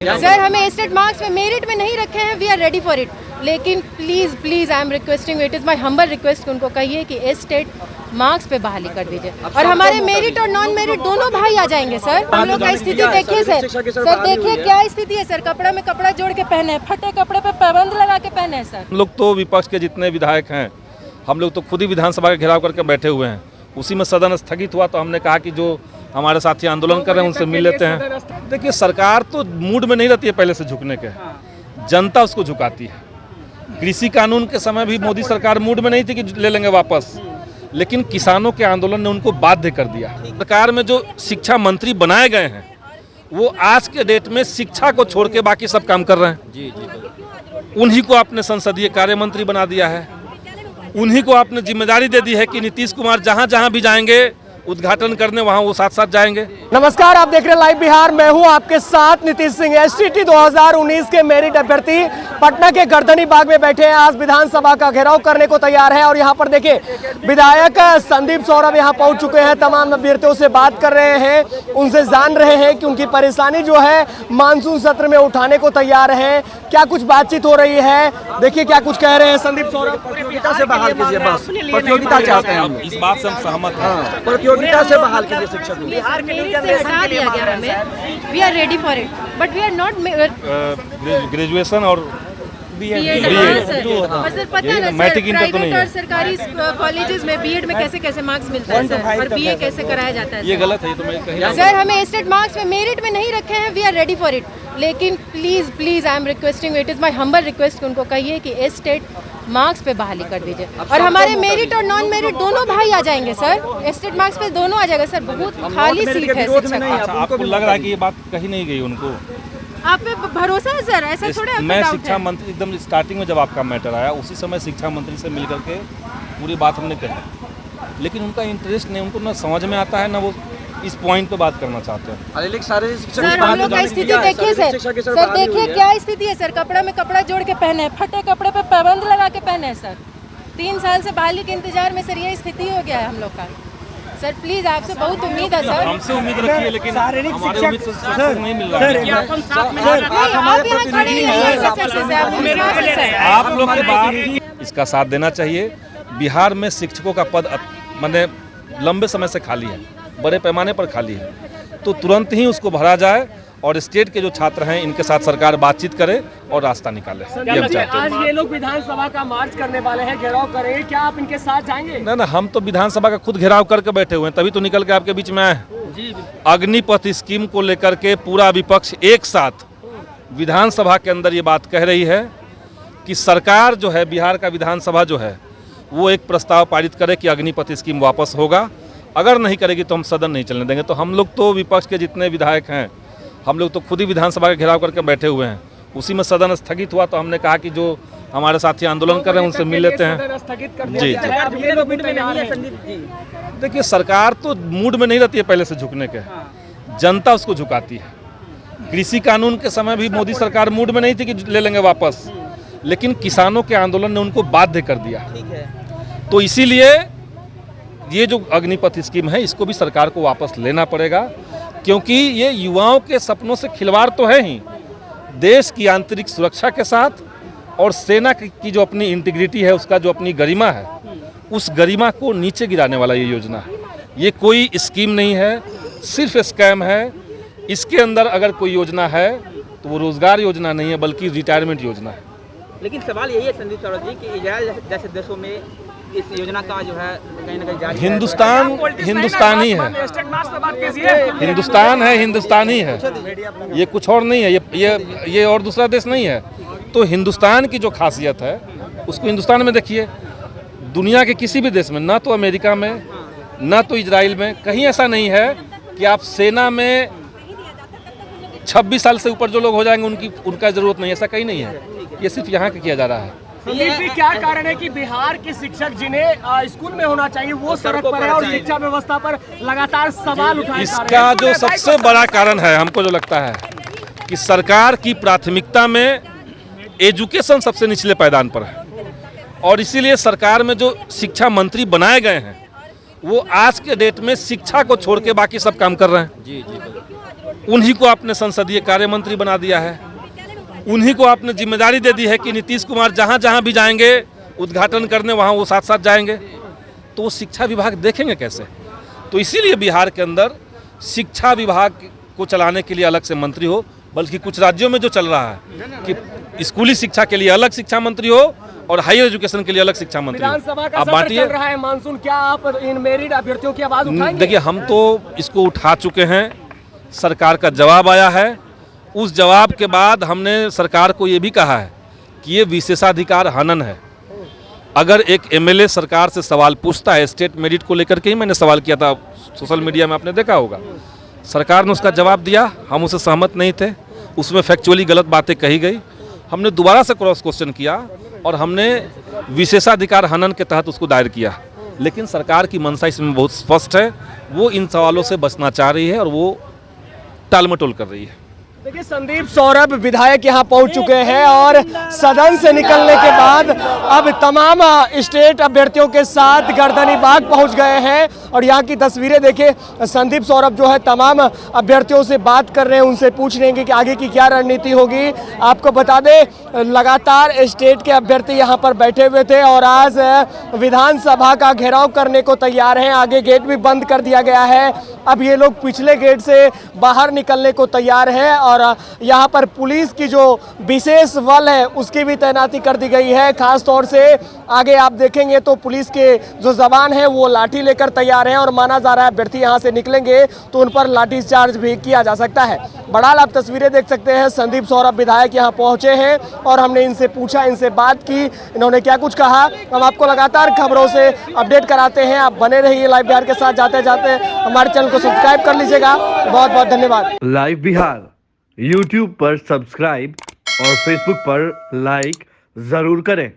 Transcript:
Sir हमें state marks में merit में नहीं रखे हैं, we are ready for it. लेकिन please please I am requesting, it is my humble request, उनको कहिए कि स्टेट मार्क्स पे बहाली कर दीजिए और हमारे मेरिट और नॉन मेरिट दोनों भाई आ जाएंगे। सर हम लोग का स्थिति देखिए सर देखिए क्या स्थिति है सर, कपड़ा में कपड़ा जोड़ के पहने हैं, फटे कपड़े पे पाबंद लगा के पहने हैं सर। हम लोग तो विपक्ष के जितने विधायक हैं, हम लोग तो खुद ही विधानसभा का घेराव करके बैठे हुए हैं। उसी में सदन स्थगित हुआ तो हमने कहा कि जो हमारे साथी आंदोलन कर रहे हैं उनसे मिल लेते हैं। देखिए सरकार तो मूड में नहीं रहती है पहले से झुकने के, जनता उसको झुकाती है। कृषि कानून के समय भी मोदी सरकार मूड में नहीं थी कि ले लेंगे वापस, लेकिन किसानों के आंदोलन ने उनको बाध्य कर दिया। सरकार में जो शिक्षा मंत्री बनाए गए हैं वो आज के डेट में शिक्षा को छोड़ के बाकी सब काम कर रहे हैं। उन्हीं को आपने संसदीय कार्य मंत्री बना दिया है, उन्हीं को आपने जिम्मेदारी दे दी है कि नीतीश कुमार जहां जहां भी जाएंगे उद्घाटन करने वहां वो साथ साथ जाएंगे। नमस्कार, आप देख रहे हैं लाइव बिहार, मैं हूं आपके साथ नीतीश सिंह। एसटीटी 2019 के मेरिट अभ्यर्थी पटना के गर्दनी बाग में बैठे हैं, आज विधानसभा का घेराव करने को तैयार है। और यहां पर देखिए विधायक संदीप सौरभ यहां पहुंच चुके हैं, तमाम अभ्यर्थियों से बात कर रहे हैं, उनसे जान रहे हैं कि उनकी परेशानी जो है मानसून सत्र में उठाने को तैयार है। क्या कुछ बातचीत हो रही है, देखिए क्या कुछ कह रहे हैं संदीप सौरभ। प्रतियोगिता से बहाल कीजिए, बस प्रतियोगिता चाहते हैं हम। इस बात से हम सहमत हैं। प्रतियोगिता से बहाल कीजिए शिक्षक को। बिहार के लिए हटा दिया गया हमें, we are ready for it but we are not graduation और बीएड सर पता है ना सर, प्राइवेट और सरकारी कॉलेजेस में बीएड में कैसे कैसे मार्क्स मिलते हैं सर, और बीए कैसे कराया जाता है। ये गलत है, तो मैं कहीं सर हमें स्टेट मार्क्स में मेरिट में नहीं रखे हैं, we are ready for it. लेकिन please please I am requesting, it is my humble request, उनको कहिए कि स्टेट मार्क्स पे बहाली कर दीजिए और हमारे मेरिट और नॉन मेरिट दोनों भाई आ जाएंगे सर। स्टेट मार्क्स पे दोनों आ जाएगा सर, बहुत खाली सीट है शिक्षक। आपको लग रहा है कि ये बात कही नहीं गई उनको? आप पे भरोसा है सर, ऐसा थोड़ा मैं शिक्षा मंत्री एकदम स्टार्टिंग में जब आपका मैटर आया उसी समय शिक्षा मंत्री से मिल करके पूरी बात हमने कही, लेकिन उनका इंटरेस्ट नहीं, उनको ना समझ में आता है ना वो इस पॉइंट पे बात करना चाहते हैं। सारे सर हम लोग का स्थिति देखिए सर देखिए क्या स्थिति है सर, कपड़ा में कपड़ा जोड़ के पहने हैं, फटे कपड़े पे पाबंद लगा के पहने हैं सर। 3 साल से बहाली के इंतजार में सर ये स्थिति हो गया है हम लोग का। सर प्लीज आपसे बहुत उम्मीद है सर। हमसे उम्मीद रखिए, लेकिन हमारे उम्मीद से सक्सेस नहीं मिल रहा है। आप लोग के बाद इसका साथ देना चाहिए। बिहार में शिक्षकों का पद माने लंबे समय से खाली है, बड़े पैमाने पर खाली है, तो तुरंत ही उसको भरा जाए और स्टेट के जो छात्र हैं इनके साथ सरकार बातचीत करे और रास्ता निकाले। आज ये लोग विधानसभा का मार्च करने वाले हैं, घेराव करेंगे, क्या आप इनके साथ जाएंगे? ना हम तो विधानसभा का खुद घेराव करके बैठे हुए हैं, तभी तो निकल के आपके बीच में आए हैं। अग्निपथ स्कीम को लेकर के पूरा विपक्ष एक साथ विधानसभा के अंदर ये बात कह रही है कि सरकार जो है, बिहार का विधानसभा जो है वो एक प्रस्ताव पारित करे कि अग्निपथ स्कीम वापस होगा। अगर नहीं करेगी तो हम सदन नहीं चलने देंगे। तो हम लोग तो विपक्ष के जितने विधायक हैं, हम लोग तो खुद ही विधानसभा का घेराव करके बैठे हुए हैं। उसी में सदन स्थगित हुआ तो हमने कहा कि जो हमारे साथी आंदोलन कर रहे हैं उनसे मिल लेते हैं। जी देखिए सरकार तो मूड में नहीं रहती है पहले से झुकने के, जनता उसको झुकाती है। कृषि कानून के समय भी मोदी सरकार मूड में नहीं थी कि ले लेंगे वापस, लेकिन किसानों के आंदोलन ने उनको बाध्य कर दिया। तो इसीलिए ये जो अग्निपथ स्कीम है इसको भी सरकार को वापस लेना पड़ेगा, क्योंकि ये युवाओं के सपनों से खिलवाड़ तो है ही, देश की आंतरिक सुरक्षा के साथ और सेना की जो अपनी इंटीग्रिटी है, उसका जो अपनी गरिमा है, उस गरिमा को नीचे गिराने वाला ये योजना है। ये कोई स्कीम नहीं है, सिर्फ स्कैम है। इसके अंदर अगर कोई योजना है तो वो रोजगार योजना नहीं है बल्कि रिटायरमेंट योजना है। लेकिन सवाल यही है संदीप सौरभ जी कि इजराइल जैसे देशों में इस योजना का जो है कहीं ना कहीं जारी हिंदुस्तान हिंदुस्तानी है, हिंदुस्तान है, हिंदुस्तानी है, ये कुछ और नहीं है, ये और दूसरा देश नहीं है। तो हिंदुस्तान की जो खासियत है उसको हिंदुस्तान में देखिए। दुनिया के किसी भी देश में, ना तो अमेरिका में ना तो इजराइल में, कहीं ऐसा नहीं है कि आप सेना में 26 साल से ऊपर जो लोग हो जाएंगे उनका जरूरत नहीं, ऐसा कहीं नहीं है। ये सिर्फ यहाँ का किया जा रहा है। संदीप जी क्या कारण है कि बिहार के शिक्षक जिन्हें स्कूल में होना चाहिए वो सड़क पर है और शिक्षा व्यवस्था पर लगातार सवाल उठाए जा रहे हैं? इसका जो सबसे बड़ा कारण है, हमको जो लगता है कि सरकार की प्राथमिकता में एजुकेशन सबसे निचले पायदान पर है, और इसीलिए सरकार में जो शिक्षा मंत्री बनाए गए हैं वो आज के डेट में शिक्षा को छोड़ के बाकी सब काम कर रहे हैं। उन्हीं को आपने संसदीय कार्य मंत्री बना दिया है, उन्हीं को आपने जिम्मेदारी दे दी है कि नीतीश कुमार जहाँ जहाँ भी जाएंगे उद्घाटन करने वहाँ वो साथ साथ जाएंगे। तो वो शिक्षा विभाग देखेंगे कैसे? तो इसीलिए बिहार के अंदर शिक्षा विभाग को चलाने के लिए अलग से मंत्री हो, बल्कि कुछ राज्यों में जो चल रहा है कि स्कूली शिक्षा के लिए अलग शिक्षा मंत्री हो और हायर एजुकेशन के लिए अलग शिक्षा मंत्री हो। विधानसभा का आप सत्र बांटिए। चल रहा है मानसून, क्या आप इन मेरिट अभ्यर्थियों की आवाज उठाएंगे? देखिए, हम तो इसको उठा चुके हैं, सरकार का जवाब आया है। उस जवाब के बाद हमने सरकार को ये भी कहा है कि ये विशेषाधिकार हनन है। अगर एक एमएलए सरकार से सवाल पूछता है, स्टेट मेरिट को लेकर के ही मैंने सवाल किया था, सोशल मीडिया में आपने देखा होगा, सरकार ने उसका जवाब दिया, हम उसे सहमत नहीं थे, उसमें फैक्चुअली गलत बातें कही गई। हमने दोबारा से क्रॉस क्वेश्चन किया और हमने विशेषाधिकार हनन के तहत उसको दायर किया। लेकिन सरकार की मंशा इसमें बहुत स्पष्ट है, वो इन सवालों से बचना चाह रही है और वो टाल मटोल कर रही है। देखिए, संदीप सौरभ विधायक यहाँ पहुंच चुके हैं और सदन से निकलने के बाद अब तमाम स्टेट अभ्यर्थियों के साथ गर्दनी बाग पहुंच गए हैं और यहाँ की तस्वीरें देखिए। संदीप सौरभ जो है तमाम अभ्यर्थियों से बात कर रहे हैं, उनसे पूछ रहे हैं कि आगे की क्या रणनीति होगी। आपको बता दें, लगातार स्टेट के अभ्यर्थी यहाँ पर बैठे हुए थे और आज विधानसभा का घेराव करने को तैयार हैं। आगे गेट भी बंद कर दिया गया है, अब ये लोग पिछले गेट से बाहर निकलने को तैयार है और यहाँ पर पुलिस की जो विशेष बल है उसकी भी तैनाती कर दी गई है। खास तौर से आगे आप देखेंगे तो पुलिस के जो जवान है वो लाठी लेकर तैयार हैं और माना जा रहा है अभ्यर्थी यहाँ से निकलेंगे तो उन पर लाठी चार्ज भी किया जा सकता है। बड़ाल आप तस्वीरें देख सकते हैं, संदीप सौरभ विधायक यहाँ पहुंचे हैं और हमने इनसे पूछा, इनसे बात की, इन्होंने क्या कुछ कहा। हम आपको लगातार खबरों से अपडेट कराते हैं, आप बने रहिए लाइव बिहार के साथ। जाते जाते हमारे चैनल को सब्सक्राइब कर लीजिएगा। बहुत बहुत धन्यवाद। लाइव बिहार YouTube पर सब्सक्राइब और Facebook पर लाइक जरूर करें।